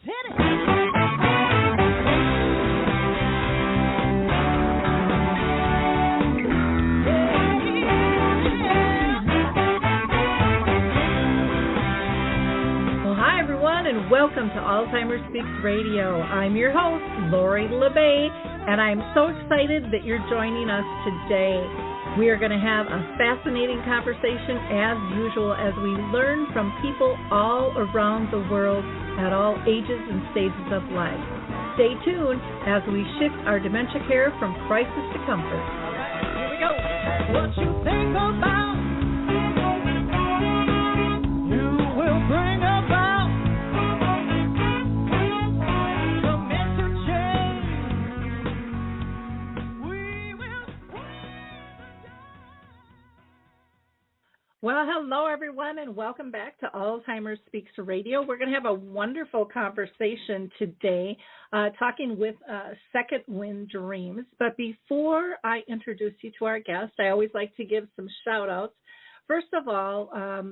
hit it. Well, hi, everyone, and welcome to Alzheimer Speaks Radio. I'm your host, Lori LeBay, and I'm so excited that you're joining us today. We are going to have a fascinating conversation as usual as we learn from people all around the world at all ages and stages of life. Stay tuned as we shift our dementia care from crisis to comfort. All right, here we go. What you think about, you will bring about some mental change. We will Well, hello, everyone, and welcome back to Alzheimer Speaks Radio. We're going to have a wonderful conversation today talking with Second Wind Dreams. But before I introduce you to our guest, I always like to give some shout-outs. First of all,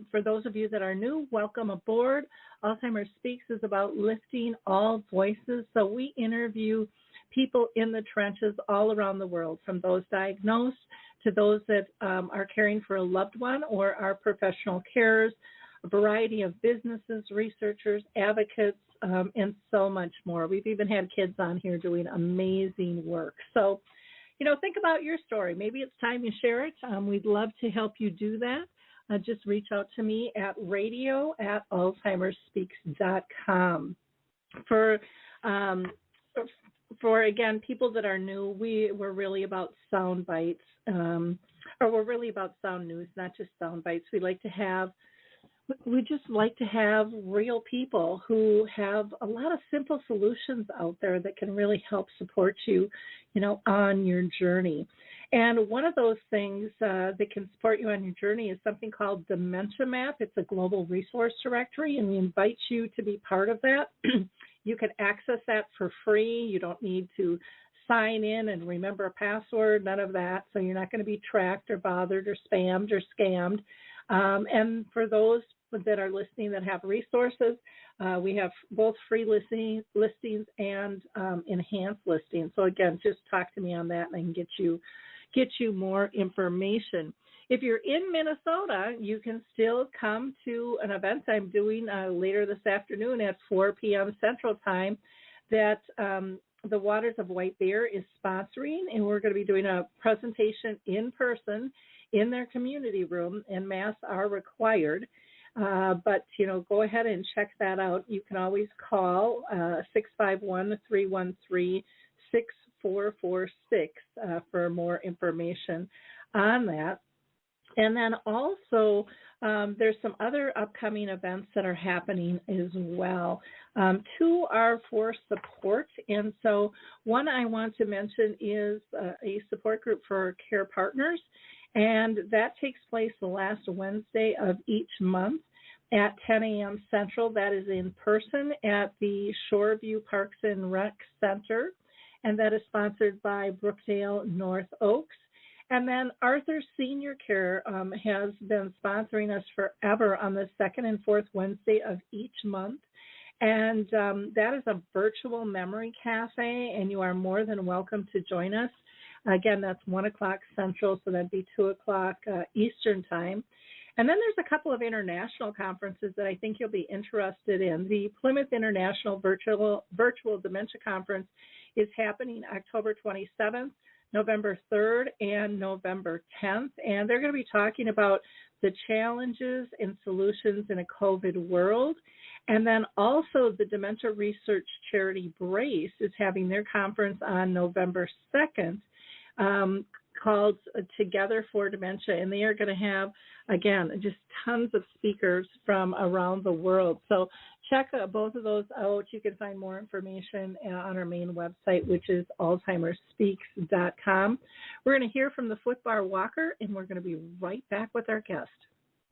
for those of you that are new, welcome aboard. Alzheimer Speaks is about lifting all voices. So we interview people in the trenches all around the world, from those diagnosed to those that are caring for a loved one or are professional carers, a variety of businesses, researchers, advocates, and so much more. We've even had kids on here doing amazing work. So, think about your story. Maybe it's time you share it. We'd love to help you do that. Just reach out to me at radio@alzheimerspeaks.com. For again, people that are new, we're really about sound bites, or we're really about sound news, not just sound bites. We just like to have real people who have a lot of simple solutions out there that can really help support you, on your journey. And one of those things that can support you on your journey is something called Dementia Map. It's a global resource directory, and we invite you to be part of that. You can access that for free. You don't need to sign in and remember a password, none of that. So you're not going to be tracked or bothered or spammed or scammed. And for those that are listening that have resources, we have both free listings and enhanced listings. So again, just talk to me on that and I can get you more information. If you're in Minnesota, you can still come to an event I'm doing later this afternoon at 4 p.m. Central Time that the Waters of White Bear is sponsoring, and we're going to be doing a presentation in person in their community room, and masks are required. But, go ahead and check that out. You can always call 651-313-6446 for more information on that. And then also, there's some other upcoming events that are happening as well. Two are for support. And so one I want to mention is a support group for care partners. And that takes place the last Wednesday of each month at 10 a.m. Central. That is in person at the Shoreview Parks and Rec Center. And that is sponsored by Brookdale North Oaks. And then Arthur Senior Care has been sponsoring us forever on the second and fourth Wednesday of each month. And that is a virtual memory cafe, and you are more than welcome to join us. Again, that's 1 o'clock Central, so that'd be 2 o'clock Eastern Time. And then there's a couple of international conferences that I think you'll be interested in. The Plymouth International Virtual Dementia Conference is happening October 27th. November 3rd and November 10th, and they're going to be talking about the challenges and solutions in a COVID world. And then also the Dementia Research Charity Brace is having their conference on November 2nd called Together for Dementia, and they are going to have, again, just tons of speakers from around the world. So check both of those out. You can find more information on our main website, which is alzheimerspeaks.com. We're going to hear from the footbar walker, and we're going to be right back with our guest.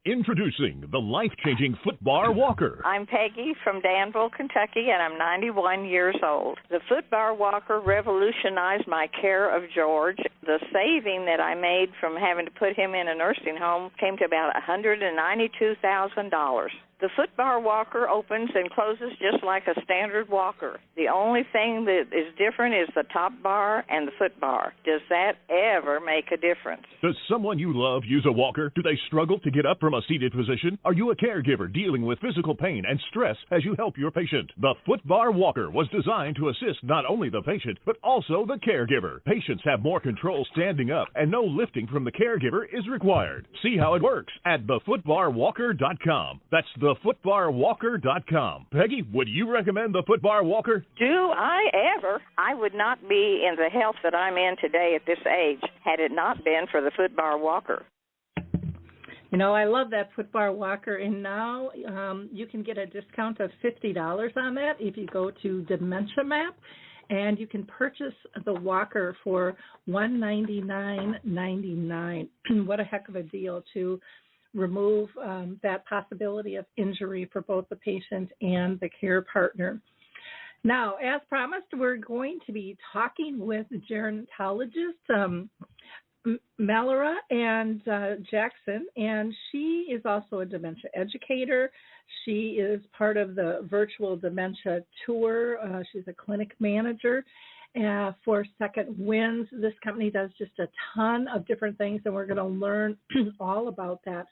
Introducing the life-changing footbar walker. I'm Peggy from Danville, Kentucky, and I'm 91 years old. The footbar walker revolutionized my care of George. The saving that I made from having to put him in a nursing home came to about $192,000. The foot bar walker opens and closes just like a standard walker. The only thing that is different is the top bar and the foot bar. Does that ever make a difference? Does someone you love use a walker? Do they struggle to get up from a seated position? Are you a caregiver dealing with physical pain and stress as you help your patient? The foot bar walker was designed to assist not only the patient, but also the caregiver. Patients have more control standing up, and no lifting from the caregiver is required. See how it works at thefootbarwalker.com. That's thefootbarwalker.com. Peggy, would you recommend the foot bar walker? Do I ever? I would not be in the health that I'm in today at this age had it not been for the foot bar walker. You know, I love that foot bar walker, and now you can get a discount of $50 on that if you go to Dementia Map, and you can purchase the walker for $199.99. What a heck of a deal to remove that possibility of injury for both the patient and the care partner. Now, as promised, we're going to be talking with gerontologist Melora Jackson, and she is also a dementia educator. She is part of the virtual dementia tour. She's a clinic manager for Second Winds. This company does just a ton of different things, and we're going to learn all about that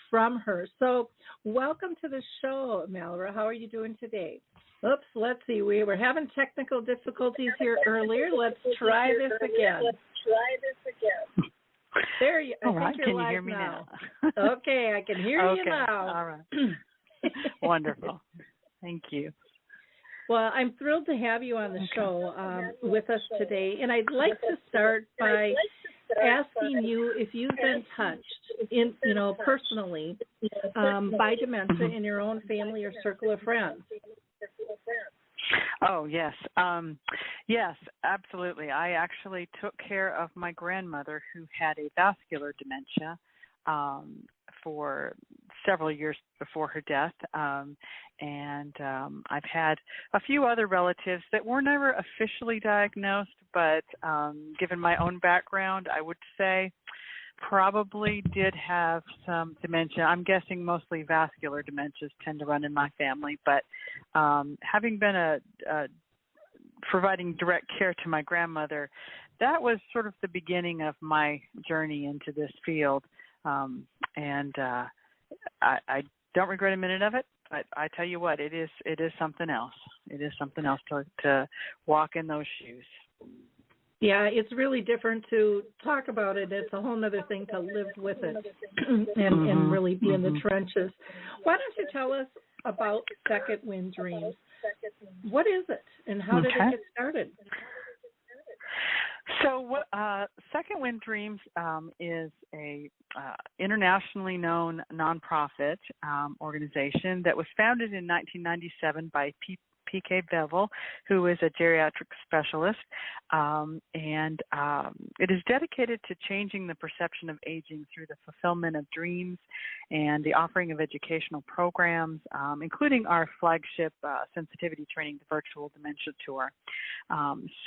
from her. So welcome to the show, Melora. How are you doing today? Oops, let's see. We were having technical difficulties here earlier. Let's try this again. There you all right. Can you hear me now? Okay, I can hear you now. All right. Wonderful. Thank you. Well, I'm thrilled to have you on the show with us today, and I'd like to start by asking you if you've been touched, personally, by dementia in your own family or circle of friends. Oh, yes. Yes, absolutely. I actually took care of my grandmother who had a vascular dementia for several years before her death. And I've had a few other relatives that were never officially diagnosed, but given my own background, I would say probably did have some dementia. I'm guessing mostly vascular dementias tend to run in my family, but having been providing direct care to my grandmother, that was sort of the beginning of my journey into this field. And I don't regret a minute of it, but I tell you what, it is something else. It is something else to walk in those shoes. Yeah, it's really different to talk about it. It's a whole other thing to live with it and really be in the trenches. Why don't you tell us about Second Wind Dreams? What is it, and how did it get started? So Second Wind Dreams is a internationally known nonprofit organization that was founded in 1997 by P.K. Bevel, who is a geriatric specialist, and it is dedicated to changing the perception of aging through the fulfillment of dreams and the offering of educational programs, including our flagship sensitivity training, the virtual dementia tour.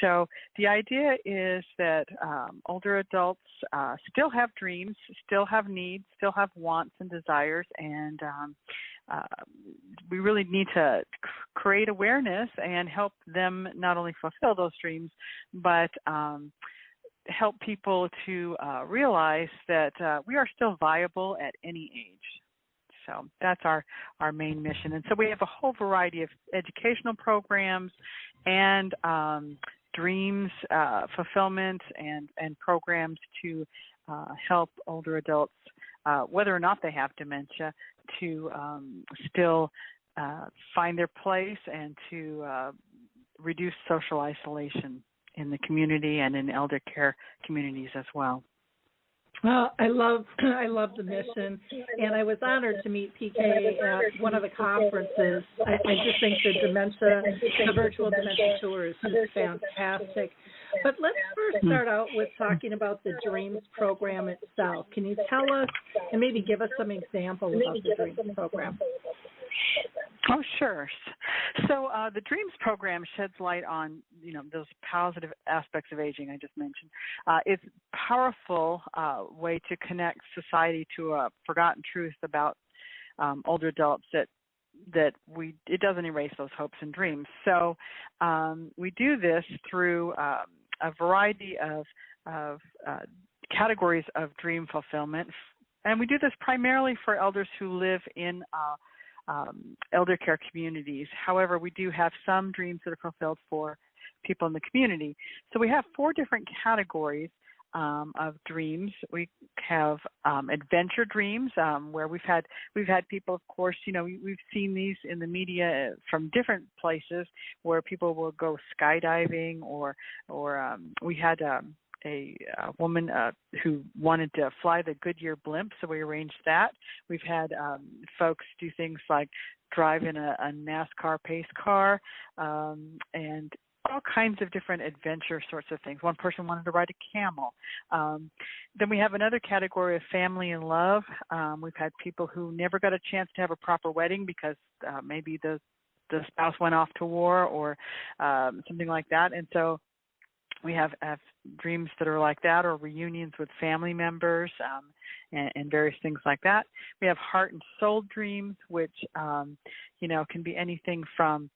So the idea is that older adults still have dreams, still have needs, still have wants and desires, and we really need to create awareness and help them not only fulfill those dreams, but help people to realize that we are still viable at any age. So that's our main mission. And so we have a whole variety of educational programs and dreams fulfillment and programs to help older adults, whether or not they have dementia, to still find their place and to reduce social isolation in the community and in elder care communities as well. Well, I love the mission, and I was honored to meet PK at one of the conferences. I just think the virtual dementia tour is just fantastic. But let's first start out with talking about the Dreams program itself. Can you tell us and maybe give us some examples about the Dreams program? Oh, sure. So the Dreams program sheds light on, those positive aspects of aging I just mentioned. It's a powerful way to connect society to a forgotten truth about older adults, that it doesn't erase those hopes and dreams. So we do this through a variety of categories of dream fulfillment, and we do this primarily for elders who live in elder care communities. However, we do have some dreams that are fulfilled for people in the community. So we have 4 different categories of dreams. We have adventure dreams, where we've had people, of course, we've seen these in the media from different places where people will go skydiving, or we had a woman who wanted to fly the Goodyear blimp, so we arranged that. We've had folks do things like drive in a NASCAR pace car, and all kinds of different adventure sorts of things. One person wanted to ride a camel. Then we have another category of family and love. We've had people who never got a chance to have a proper wedding because maybe the spouse went off to war or something like that. And so we have dreams that are like that, or reunions with family members, and various things like that. We have heart and soul dreams, which can be anything from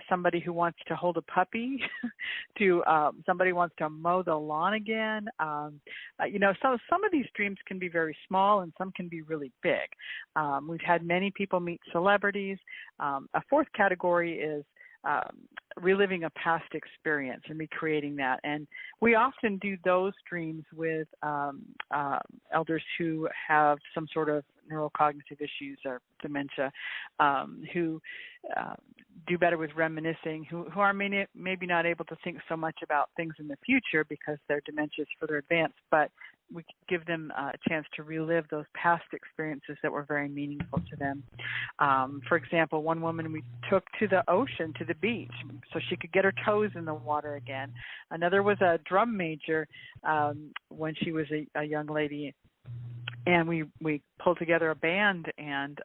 somebody who wants to hold a puppy to somebody who wants to mow the lawn again. So some of these dreams can be very small and some can be really big. We've had many people meet celebrities. A 4th category is reliving a past experience and recreating that. And we often do those dreams with elders who have some sort of neurocognitive issues or dementia, who do better with reminiscing, who are maybe not able to think so much about things in the future because their dementia is further advanced, but we give them a chance to relive those past experiences that were very meaningful to them. For example, one woman we took to the ocean, to the beach, so she could get her toes in the water again. Another was a drum major when she was a young lady, and we pulled together a band and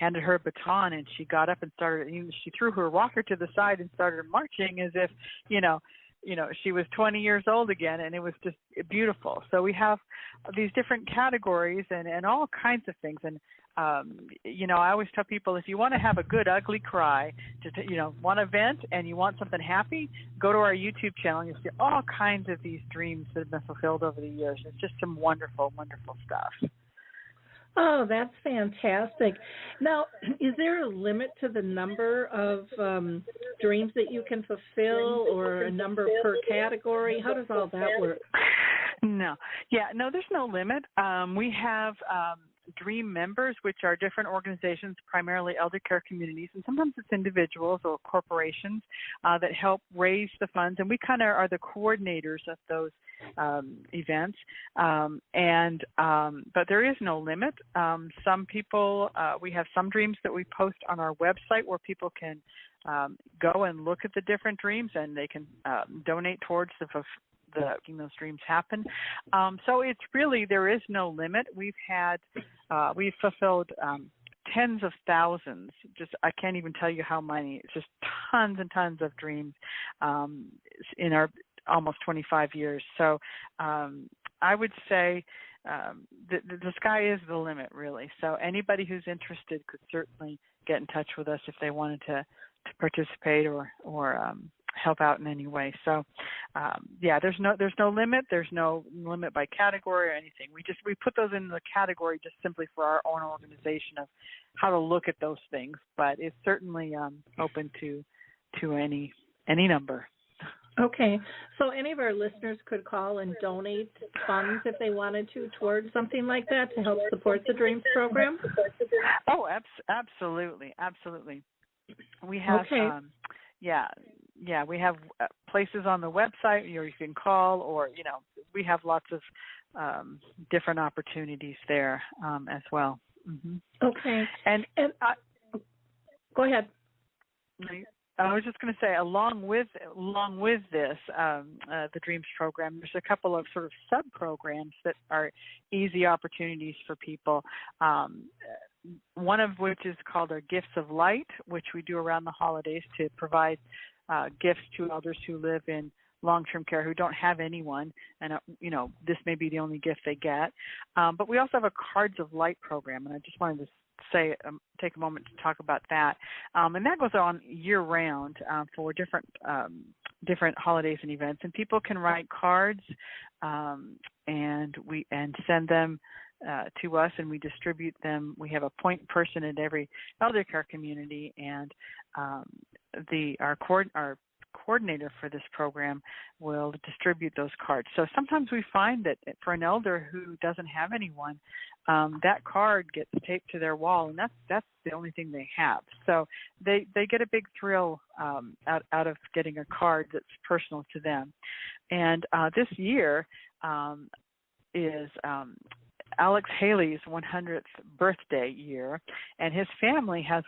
handed her a baton, and she got up and she threw her rocker to the side and started marching as if, she was 20 years old again, and it was just beautiful. So we have these different categories and all kinds of things. And, I always tell people, if you want to have a good ugly cry, just, want to vent and you want something happy, go to our YouTube channel and you'll see all kinds of these dreams that have been fulfilled over the years. It's just some wonderful, wonderful stuff. Oh, that's fantastic. Now, is there a limit to the number of dreams that you can fulfill, or a number per category? How does all that work? No. There's no limit. We have Dream members, which are different organizations, primarily elder care communities, and sometimes it's individuals or corporations that help raise the funds, and we kind of are the coordinators of those events. But there is no limit. Some people, we have some dreams that we post on our website where people can go and look at the different dreams, and they can donate towards making those dreams happen. So it's really, there is no limit. We've fulfilled tens of thousands, I can't even tell you how many, it's just tons and tons of dreams in our almost 25 years. So I would say the sky is the limit, really. So anybody who's interested could certainly get in touch with us if they wanted to participate or help out in any way. So there's no limit. There's no limit by category or anything. We put those in the category just simply for our own organization of how to look at those things. But it's certainly open to any number. Okay. So any of our listeners could call and donate funds if they wanted to towards something like that to help support the Dreams program? Oh, absolutely. Absolutely. We have, okay. We have places on the website, or you can call, or, we have lots of different opportunities there as well. Mm-hmm. Okay. And go ahead. I was just going to say, along with this, the Dreams program, there's a couple of sort of sub-programs that are easy opportunities for people. One of which is called our Gifts of Light, which we do around the holidays to provide gifts to elders who live in long-term care who don't have anyone, and this may be the only gift they get. But we also have a Cards of Light program, and I just wanted to take a moment to talk about that, and that goes on year-round for different holidays and events. And people can write cards and send them to us, and we distribute them. We have a point person at every elder care community, and our coordinator for this program will distribute those cards. So sometimes we find that for an elder who doesn't have anyone, that card gets taped to their wall, and that's the only thing they have. So they get a big thrill out of getting a card that's personal to them. And this year is Alex Haley's 100th birthday year, and his family has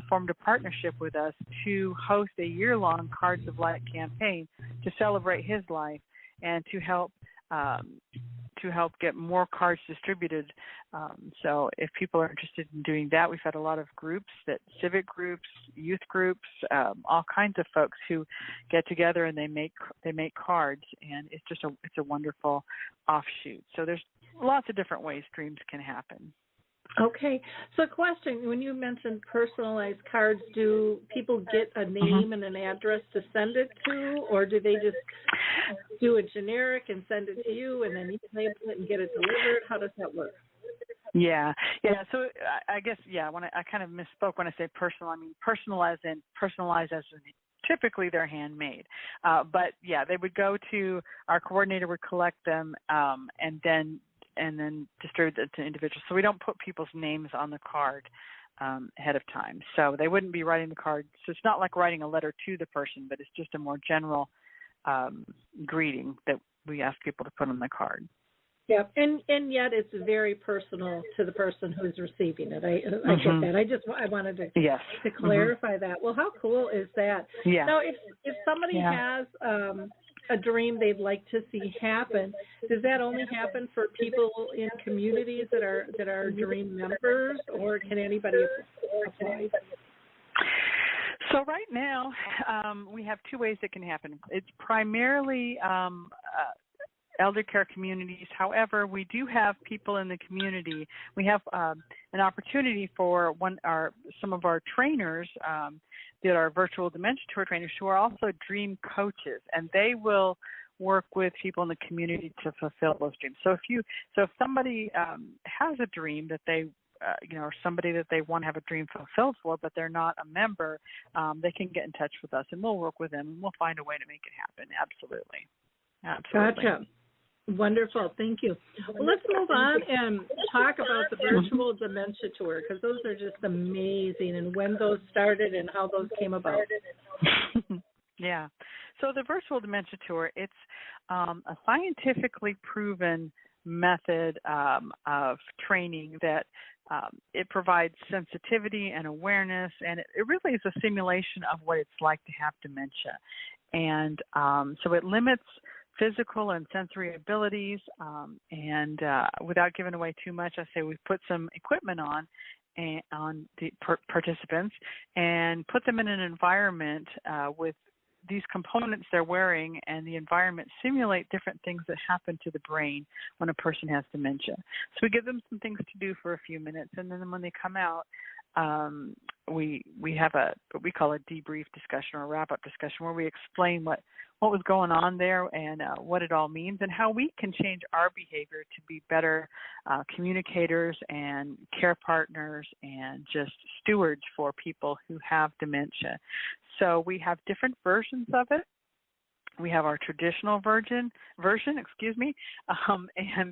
formed a partnership with us to host a year-long Cards of Light campaign to celebrate his life and to help get more cards distributed. So if people are interested in doing that, we've had a lot of groups, civic groups, youth groups, all kinds of folks who get together and they make cards, and it's a wonderful offshoot. So there's lots of different ways dreams can happen. Okay. So question, when you mentioned personalized cards, do people get a name and an address to send it to, or do they just do a generic and send it to you and then you label it and get it delivered? How does that work? Yeah. So I guess, when I kind of misspoke when I say personal. I mean personalized as in typically they're handmade. But yeah, they would go to, our coordinator would collect them and then distribute it to individuals. So we don't put people's names on the card ahead of time. So they wouldn't be writing the card. So it's not like writing a letter to the person, but it's just a more general greeting that we ask people to put on the card. Yeah, and yet it's very personal to the person who's receiving it. I get that. I wanted to clarify that. Well, how cool is that? Yeah. Now, if somebody has a dream they'd like to see happen, does that only happen for people in communities that are dream members, or can anybody apply? So right now, we have two ways it can happen. It's primarily elder care communities. However, we do have people in the community. We have an opportunity for some of our trainers that are virtual dementia tour trainers who are also dream coaches, and they will work with people in the community to fulfill those dreams. So if somebody has a dream that they or somebody that they want to have a dream fulfilled for, but they're not a member, they can get in touch with us, and we'll work with them, and we'll find a way to make it happen. Absolutely. Gotcha. Wonderful. Thank you. Well, let's move on and talk about the virtual dementia tour, because those are just amazing, and when those started and how those came about. Yeah. So the virtual dementia tour, it's a scientifically proven method of training that it provides sensitivity and awareness, and it really is a simulation of what it's like to have dementia. And so it limits physical and sensory abilities, and without giving away too much, I say we've put some equipment on the participants and put them in an environment with these components they're wearing, and the environment simulate different things that happen to the brain when a person has dementia. So we give them some things to do for a few minutes, and then when they come out, we have what we call a debrief discussion or a wrap-up discussion where we explain what was going on there and what it all means, and how we can change our behavior to be better communicators and care partners and just stewards for people who have dementia. So we have different versions of it. We have our traditional version, and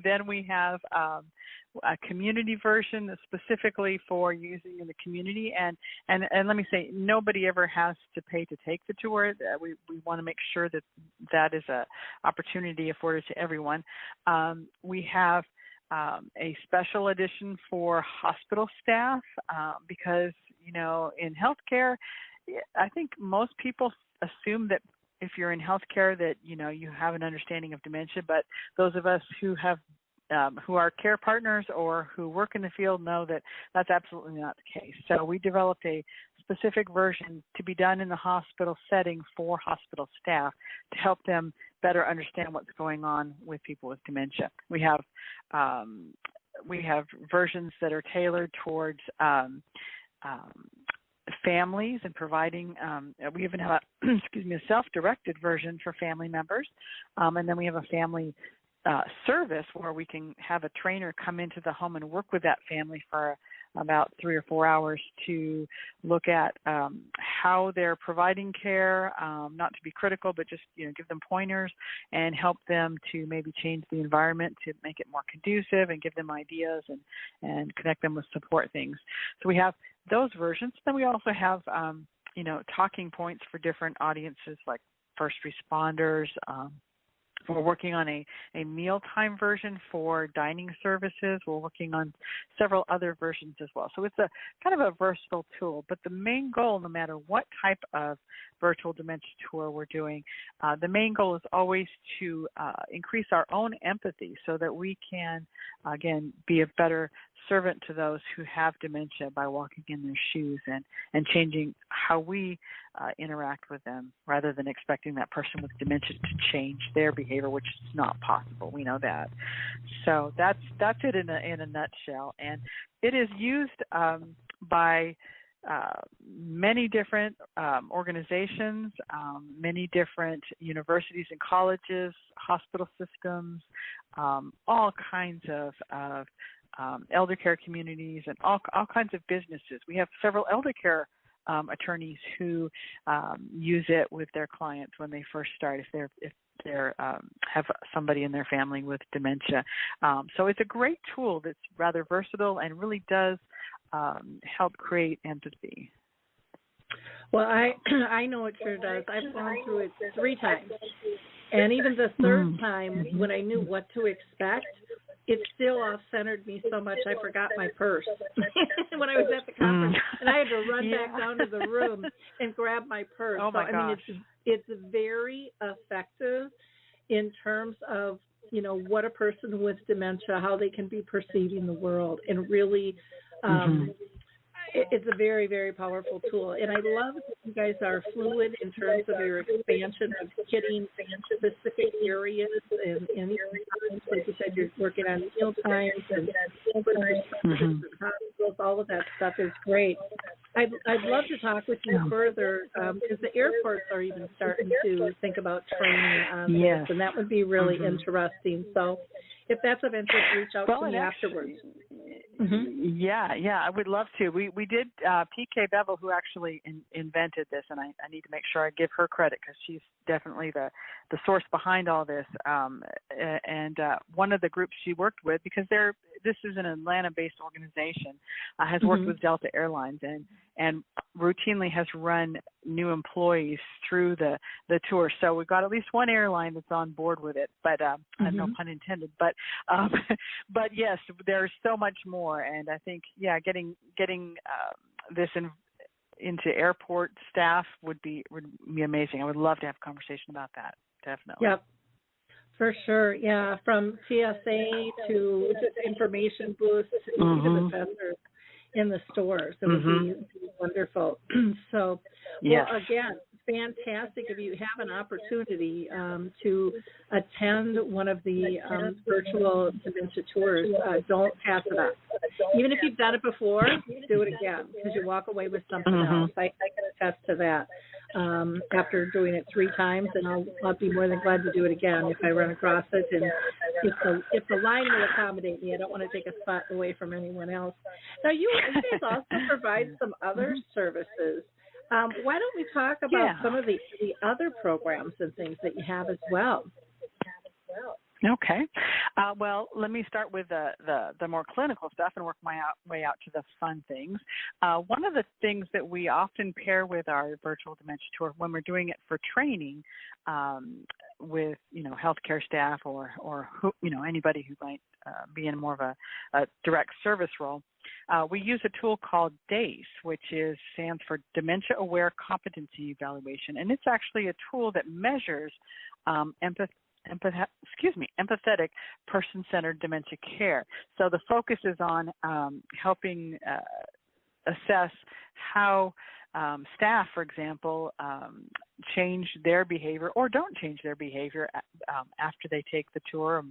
then we have a community version that's specifically for using in the community. And let me say, nobody ever has to pay to take the tour. We want to make sure that is a opportunity afforded to everyone. We have a special edition for hospital staff because, in healthcare, I think most people assume that if you're in healthcare that, you have an understanding of dementia, but those of us who are care partners or who work in the field know that that's absolutely not the case. So we developed a specific version to be done in the hospital setting for hospital staff to help them better understand what's going on with people with dementia. We have we have versions that are tailored towards families and providing. We even have a self-directed version for family members, and then we have a family service where we can have a trainer come into the home and work with that family for about 3 or 4 hours to look at how they're providing care, not to be critical, but just give them pointers and help them to maybe change the environment to make it more conducive and give them ideas and connect them with support things. So we have those versions. Then we also have talking points for different audiences like first responders. We're working on a mealtime version for dining services. We're working on several other versions as well. So it's a kind of a versatile tool. But the main goal, no matter what type of virtual dementia tour we're doing, the main goal is always to increase our own empathy so that we can, again, be a better servant to those who have dementia by walking in their shoes and changing how we interact with them rather than expecting that person with dementia to change their behavior, which is not possible. We know that. So that's it in a nutshell. And it is used by many different organizations, many different universities and colleges, hospital systems, all kinds of elder care communities, and all kinds of businesses. We have several elder care attorneys who use it with their clients when they first start, if they're have somebody in their family with dementia. So it's a great tool that's rather versatile and really does help create empathy. Well, I know it sure does. I've gone through it 3 times, and even the third time, when I knew what to expect, it still off-centered me so much I forgot my purse when I was at the conference, and I had to run back down to the room and grab my purse. Oh my gosh. I mean, it's very effective in terms of what a person with dementia, how they can be perceiving the world, and really. It's a very, very powerful tool. And I love that you guys are fluid in terms of your expansion of hitting specific areas and times. Like you said, you're working on meal times and hospitals. All of that stuff is great. I'd love to talk with you further because the airports are even starting to think about training on this, and that would be really interesting. So if that's of interest, reach out to me afterwards. Yeah, I would love to. We did, P.K. Bevel, who actually invented this, and I need to make sure I give her credit because she's definitely the source behind all this. And one of the groups she worked with, because this is an Atlanta-based organization, has worked with Delta Airlines and routinely has run new employees through the tour. So we've got at least one airline that's on board with it, but no pun intended. But yes, there's so much more, and I think getting this into airport staff would be amazing. I would love to have a conversation about that. Definitely. Yep. For sure, yeah. From TSA to information booths, even the vendors in the stores, it would be wonderful. So, well, again, fantastic if you have an opportunity to attend one of the virtual dementia tours. Don't pass it up. Even if you've done it before, do it again because you walk away with something else. I can attest to that. After doing it 3 times, and I'll be more than glad to do it again if I run across it. And if the line will accommodate me, I don't want to take a spot away from anyone else. Now, you guys also provide some other services. Why don't we talk about some of the other programs and things that you have as well? Okay. Well, let me start with the more clinical stuff and work my way out to the fun things. One of the things that we often pair with our virtual dementia tour when we're doing it for training with healthcare staff or who, anybody who might be in more of a direct service role, we use a tool called DACE, which stands for Dementia Aware Competency Evaluation, and it's actually a tool that measures empathetic person-centered dementia care. So the focus is on helping assess how staff, for example, change their behavior or don't change their behavior after they take the tour,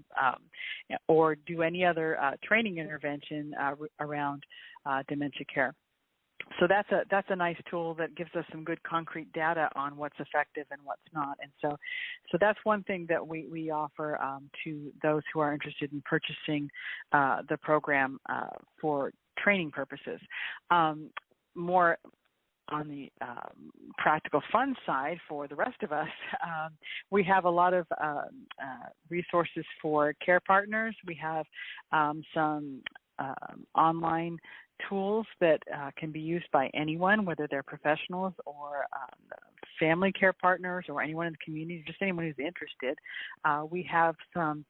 or do any other training intervention around dementia care. So that's a nice tool that gives us some good concrete data on what's effective and what's not. And so that's one thing that we offer to those who are interested in purchasing the program for training purposes. More on the practical fun side for the rest of us, we have a lot of resources for care partners. We have some online tools that can be used by anyone, whether they're professionals or family care partners or anyone in the community, just anyone who's interested. We have some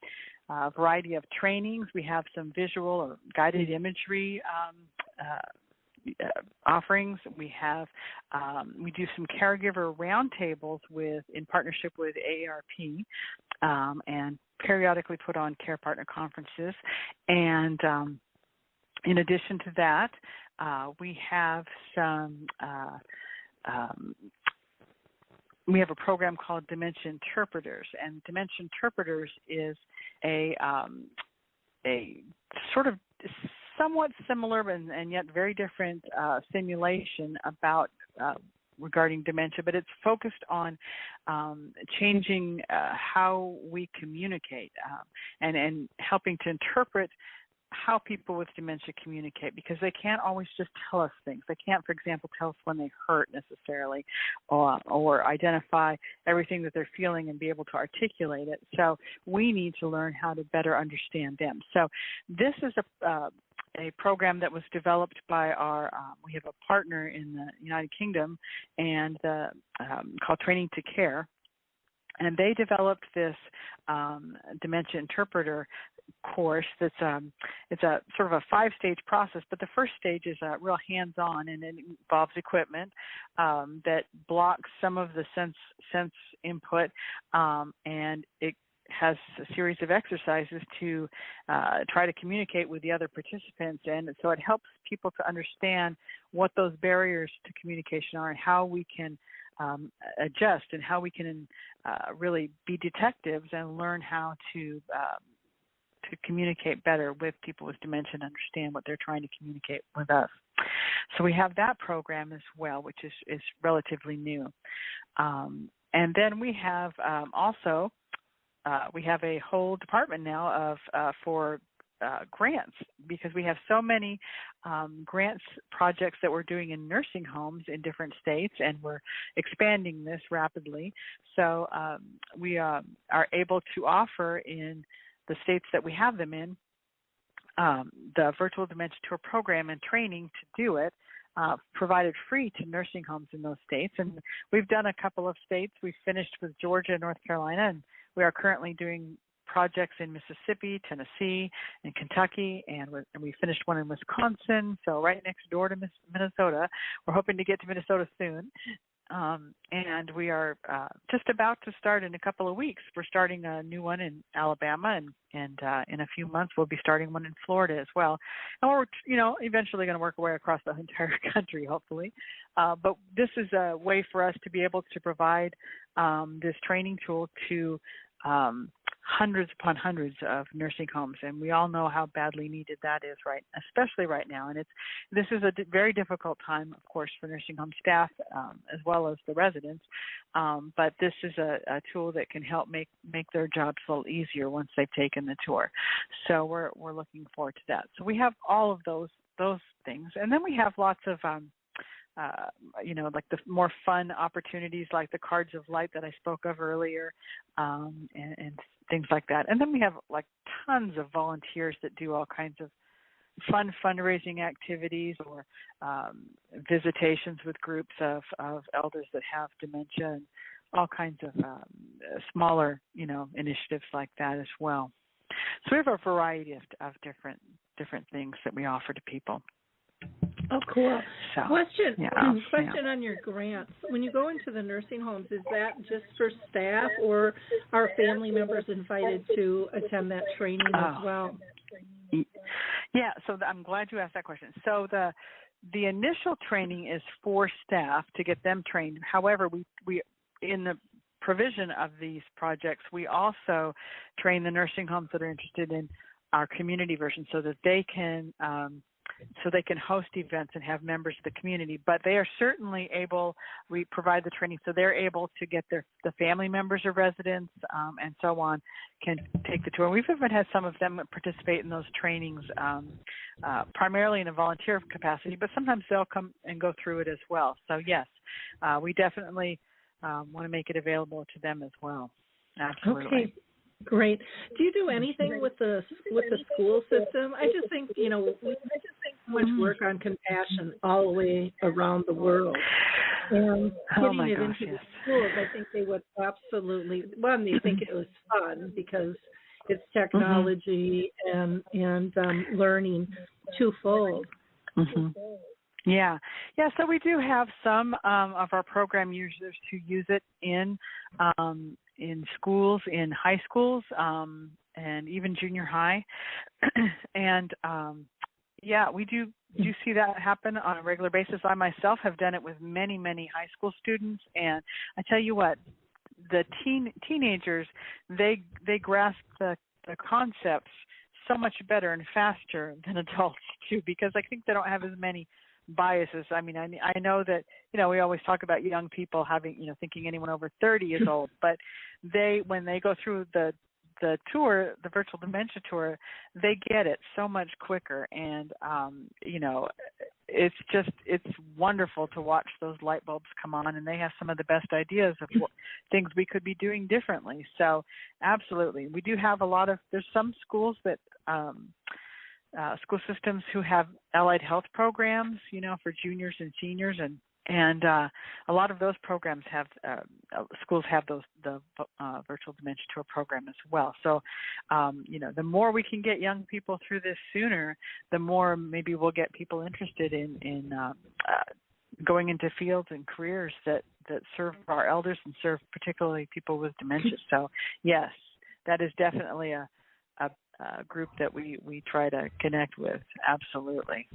variety of trainings. We have some visual or guided imagery offerings. We have we do some caregiver roundtables in partnership with AARP, and periodically put on care partner conferences. And in addition to that, we have we have a program called Dementia Interpreters, and Dementia Interpreters is a sort of somewhat similar and yet very different simulation about regarding dementia, but it's focused on changing how we communicate and helping to interpret how people with dementia communicate, because they can't always just tell us things. They can't, for example, tell us when they hurt necessarily, or identify everything that they're feeling and be able to articulate it. So we need to learn how to better understand them. So this is a program that was developed by we have a partner in the United Kingdom, and called Training to Care. And they developed this dementia interpreter course it's a sort of a 5-stage process, but the first stage is real hands-on, and it involves equipment that blocks some of the sense input, and it has a series of exercises to try to communicate with the other participants. And so it helps people to understand what those barriers to communication are and how we can adjust, and how we can really be detectives and learn how to communicate better with people with dementia and understand what they're trying to communicate with us. So we have that program as well, which is relatively new. And then we have also we have a whole department now for grants, because we have so many grants projects that we're doing in nursing homes in different states, and we're expanding this rapidly. So we are able to offer in the states that we have them in the virtual dementia tour program and training to do it, provided free to nursing homes in those states. And we've done a couple of states. We've finished with Georgia and North Carolina, and we are currently doing projects in Mississippi, Tennessee, and Kentucky, and we finished one in Wisconsin, so right next door to Minnesota. We're hoping to get to Minnesota soon. And we are just about to start in a couple of weeks. We're starting a new one in Alabama, and in a few months we'll be starting one in Florida as well. And we're eventually going to work our way across the entire country, hopefully. But this is a way for us to be able to provide this training tool to hundreds upon hundreds of nursing homes, and we all know how badly needed that is, especially right now. And this is a very difficult time, of course, for nursing home staff as well as the residents. But this is a tool that can help make their jobs a little easier once they've taken the tour. So we're looking forward to that. So we have all of those things, and then we have lots of like the more fun opportunities, like the Cards of Light that I spoke of earlier, and things like that. And then we have like tons of volunteers that do all kinds of fun fundraising activities, or visitations with groups of elders that have dementia, and all kinds of smaller, initiatives like that as well. So we have a variety of different things that we offer to people. Oh, cool. So, question on your grants. When you go into the nursing homes, is that just for staff, or are family members invited to attend that training as well? Yeah, so I'm glad you asked that question. So the initial training is for staff to get them trained. However, in the provision of these projects, we also train the nursing homes that are interested in our community version so that they can host events and have members of the community. But they are certainly able, we provide the training so they're able to get the family members or residents and so on can take the tour. We've even had some of them participate in those trainings primarily in a volunteer capacity, but sometimes they'll come and go through it as well. So yes, we definitely want to make it available to them as well. Absolutely. Okay. Great. Do you do anything with the school system? I just think, we so much work on compassion all the way around the world. And getting it into the schools, I think they would absolutely, one, they think it was fun because it's technology and learning twofold. Mm-hmm. Yeah. So we do have some of our program users who use it in schools, in high schools, and even junior high. And we do see that happen on a regular basis. I myself have done it with many, many high school students, and I tell you what, the teenagers, they grasp the concepts so much better and faster than adults do, because I think they don't have as many biases. I mean, I know that, we always talk about young people having, thinking anyone over 30 is old, but when they go through the tour, the virtual dementia tour, they get it so much quicker. And, it's wonderful to watch those light bulbs come on, and they have some of the best ideas of things we could be doing differently. So absolutely. We do have there's some schools that, school systems who have allied health programs, for juniors and seniors, and a lot of those programs have schools have the virtual dementia tour program as well. So, the more we can get young people through this sooner, the more maybe we'll get people interested in going into fields and careers that serve our elders and serve particularly people with dementia. So, yes, that is definitely a group that we try to connect with. Absolutely.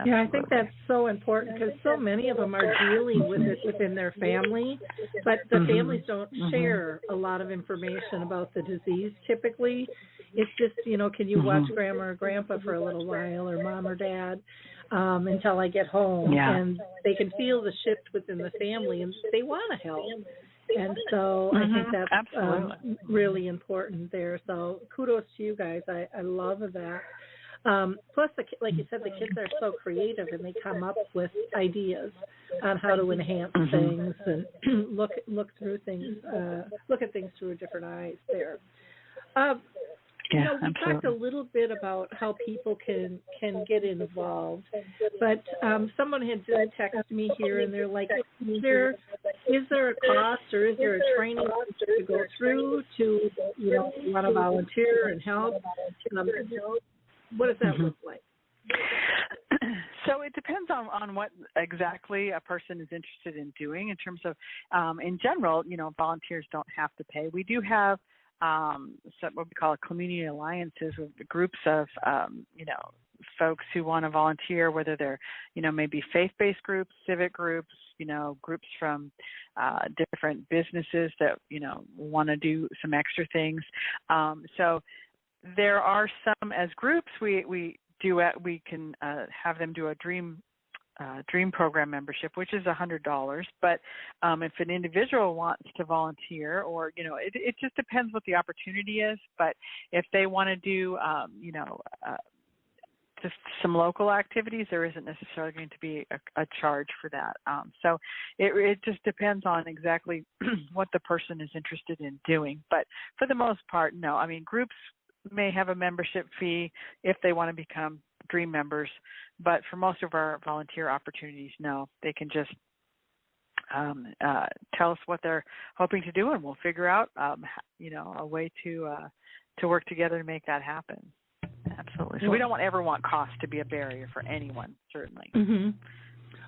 Yeah, I think that's so important because so many of them are dealing with it within their family, but the families don't share a lot of information about the disease typically. It's just, can you watch grandma or grandpa for a little while, or mom or dad, until I get home? Yeah. And they can feel the shift within the family, and they want to help. And so I think that's really important there. So kudos to you guys. I love that. Plus, like you said, the kids are so creative, and they come up with ideas on how to enhance things and look through things, look at things through different eyes there. We talked a little bit about how people can get involved, but someone had just texted me here, and they're like, is there a cost, or is there a training to go through to, want to volunteer and help? What does that look like? So it depends on what exactly a person is interested in doing in terms of, in general, volunteers don't have to pay. We do have what we call community alliances with groups of, folks who want to volunteer, whether they're, maybe faith-based groups, civic groups, groups from different businesses that, want to do some extra things. So there are some as groups we can have them do a dream program membership, which is $100. But if an individual wants to volunteer, or it just depends what the opportunity is. But if they want to do just some local activities, there isn't necessarily going to be a charge for that. So it just depends on exactly what the person is interested in doing. But for the most part, no. I mean, groups may have a membership fee if they want to become dream members, but for most of our volunteer opportunities, no. They can just tell us what they're hoping to do, and we'll figure out a way to work together to make that happen. Absolutely. So we don't ever want cost to be a barrier for anyone, certainly. Mm-hmm.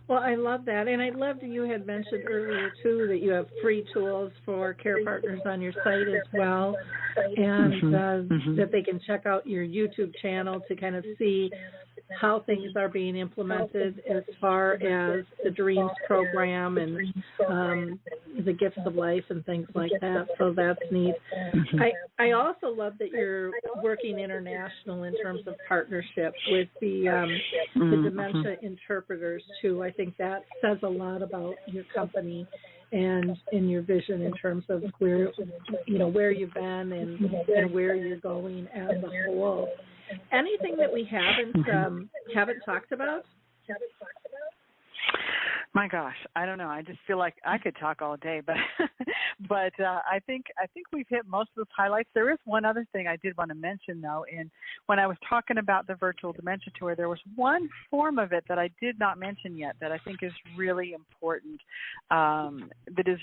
Well, I love that. And I love that you had mentioned earlier, too, that you have free tools for care partners on your site as well, and that they can check out your YouTube channel to kind of see how things are being implemented as far as the Dreams program and the Gifts of Life and things like that. So that's neat. I also love that you're working international in terms of partnerships with the dementia interpreters too. I think that says a lot about your company and in your vision in terms of where you've been and where you're going as a whole. Anything that we haven't talked about? My gosh, I don't know. I just feel like I could talk all day, but I think we've hit most of those highlights. There is one other thing I did want to mention, though, and when I was talking about the virtual dementia tour, there was one form of it that I did not mention yet that I think is really important, that is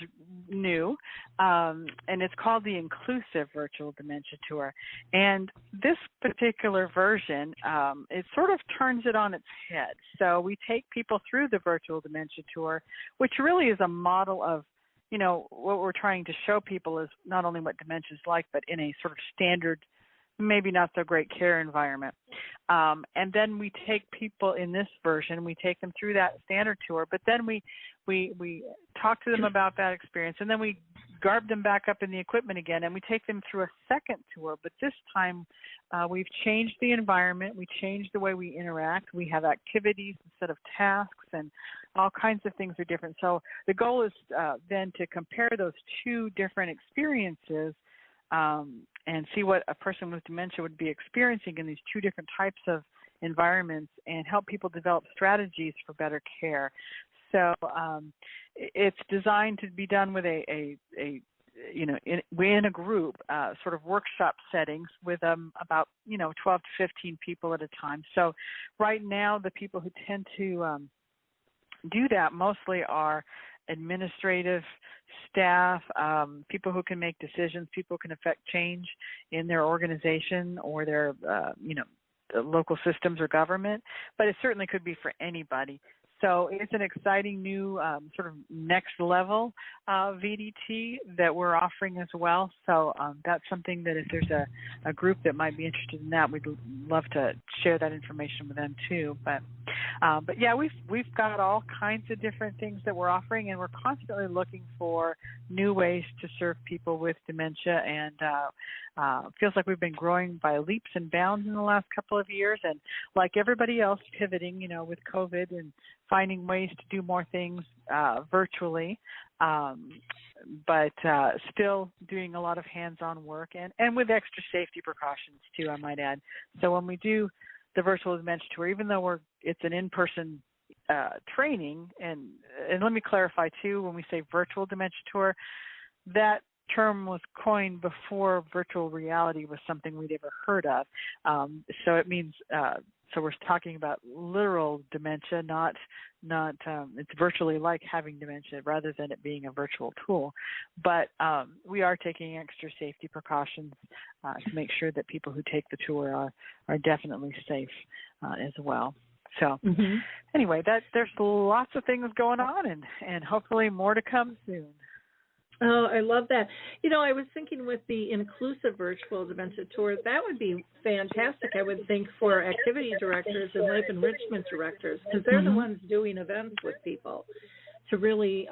new, and it's called the Inclusive Virtual Dementia Tour. And this particular version, it sort of turns it on its head. So we take people through the virtual dementia tour, which really is a model of, what we're trying to show people is not only what dementia is like, but in a sort of standard, maybe not so great care environment. And then we take people in this version, we take them through that standard tour, but then we talk to them about that experience, and then we garb them back up in the equipment again, and we take them through a second tour. But this time we've changed the environment, we changed the way we interact, we have activities instead of tasks, and all kinds of things are different. So the goal is then to compare those two different experiences and see what a person with dementia would be experiencing in these two different types of environments, and help people develop strategies for better care. So it's designed to be done with in a group, sort of workshop settings with about 12 to 15 people at a time. So right now, the people who tend to do that mostly are administrative staff, people who can make decisions, people who can affect change in their organization or their local systems or government. But it certainly could be for anybody. So it's an exciting new sort of next level VDT that we're offering as well. So that's something that if there's a group that might be interested in that, we'd love to share that information with them too. But yeah, we've got all kinds of different things that we're offering, and we're constantly looking for new ways to serve people with dementia. And feels like we've been growing by leaps and bounds in the last couple of years, and like everybody else, pivoting, with COVID and finding ways to do more things virtually, but still doing a lot of hands-on work and with extra safety precautions too, I might add. So when we do the virtual dementia tour, even though it's an in-person training, and let me clarify too, when we say virtual dementia tour, that term was coined before virtual reality was something we'd ever heard of. So it means so we're talking about literal dementia, not it's virtually like having dementia rather than it being a virtual tool. But we are taking extra safety precautions to make sure that people who take the tour are definitely safe as well. So anyway, there's lots of things going on, and hopefully more to come soon. Oh, I love that. I was thinking with the inclusive virtual dementia tour, that would be fantastic, I would think, for activity directors and life enrichment directors, because they're the ones doing events with people, to really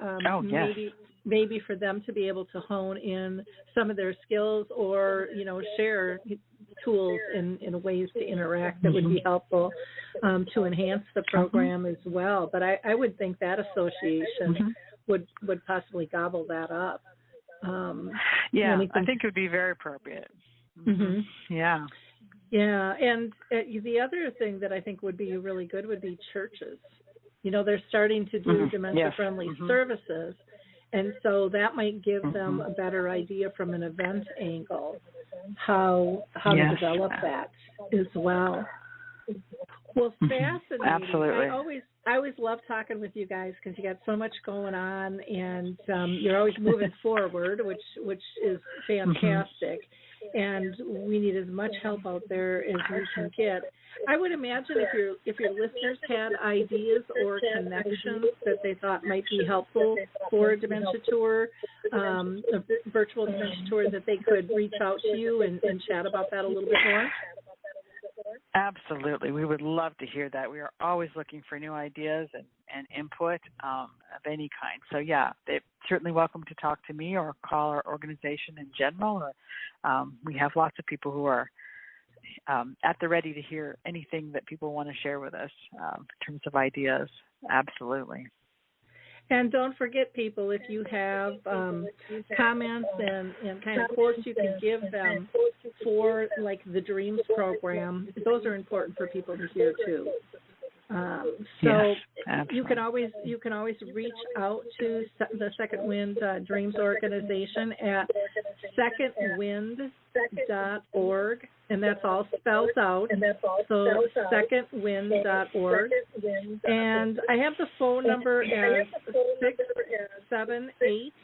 maybe for them to be able to hone in some of their skills or, share tools in ways to interact that would be helpful to enhance the program as well. But I would think that association would possibly gobble that up. I think it would be very appropriate. Yeah. Yeah, and the other thing that I think would be really good would be churches. They're starting to do dementia-friendly services, and so that might give them a better idea from an event angle how to develop that as well. Well, fascinating. Absolutely. I always love talking with you guys because you got so much going on, and you're always moving forward, which is fantastic. And we need as much help out there as we can get. I would imagine if your listeners had ideas or connections that they thought might be helpful for a dementia tour, a virtual dementia tour, that they could reach out to you and chat about that a little bit more. Absolutely. We would love to hear that. We are always looking for new ideas and input of any kind. So, yeah, they're certainly welcome to talk to me or call our organization in general. We have lots of people who are at the ready to hear anything that people want to share with us in terms of ideas. Absolutely. And don't forget, people, if you have comments and kind of quotes you can give them for, like, the Dreams program, those are important for people to hear, too. Yes, you can always reach out to the Second Wind Dreams organization at secondwind.org, and that's all spelled out. So secondwind.org. And I have the phone number as 678-624-0500.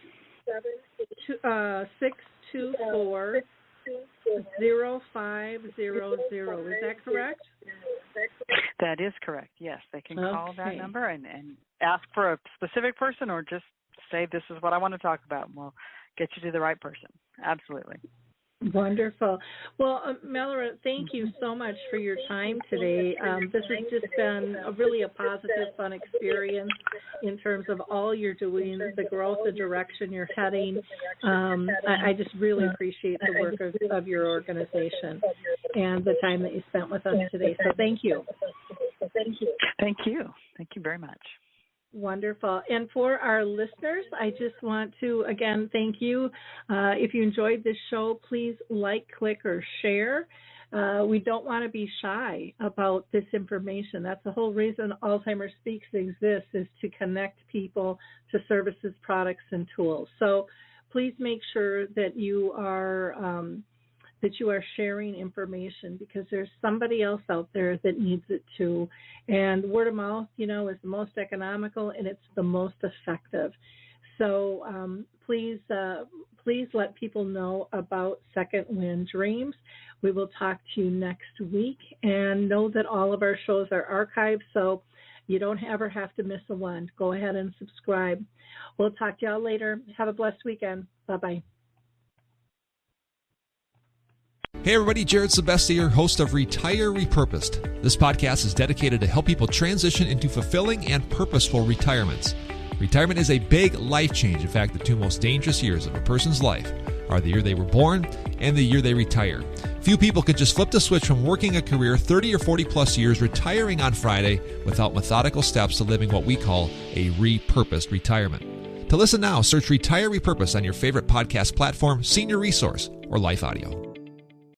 Is that correct? That is correct. Yes, they can call that number and ask for a specific person, or just say, this is what I want to talk about, and we'll get you to the right person. Absolutely. Wonderful. Well, Melora, thank you so much for your time today. This has just been really a positive, fun experience in terms of all you're doing, the growth, the direction you're heading. I just really appreciate the work of your organization and the time that you spent with us today. So thank you. Thank you. Thank you very much. Wonderful. And for our listeners, I just want to, again, thank you. If you enjoyed this show, please like, click, or share. We don't want to be shy about this information. That's the whole reason Alzheimer Speaks exists, is to connect people to services, products, and tools. So please make sure that you are sharing information, because there's somebody else out there that needs it too. And word of mouth, is the most economical and it's the most effective. So please let people know about Second Wind Dreams. We will talk to you next week, and know that all of our shows are archived, so you don't ever have to miss a one. Go ahead and subscribe. We'll talk to y'all later. Have a blessed weekend. Bye-bye. Hey everybody, Jared Sebesti here, host of Retire Repurposed. This podcast is dedicated to help people transition into fulfilling and purposeful retirements. Retirement is a big life change. In fact, the two most dangerous years of a person's life are the year they were born and the year they retire. Few people can just flip the switch from working a career 30 or 40 plus years, retiring on Friday, without methodical steps to living what we call a repurposed retirement. To listen now, search Retire Repurposed on your favorite podcast platform, Senior Resource, or Life Audio.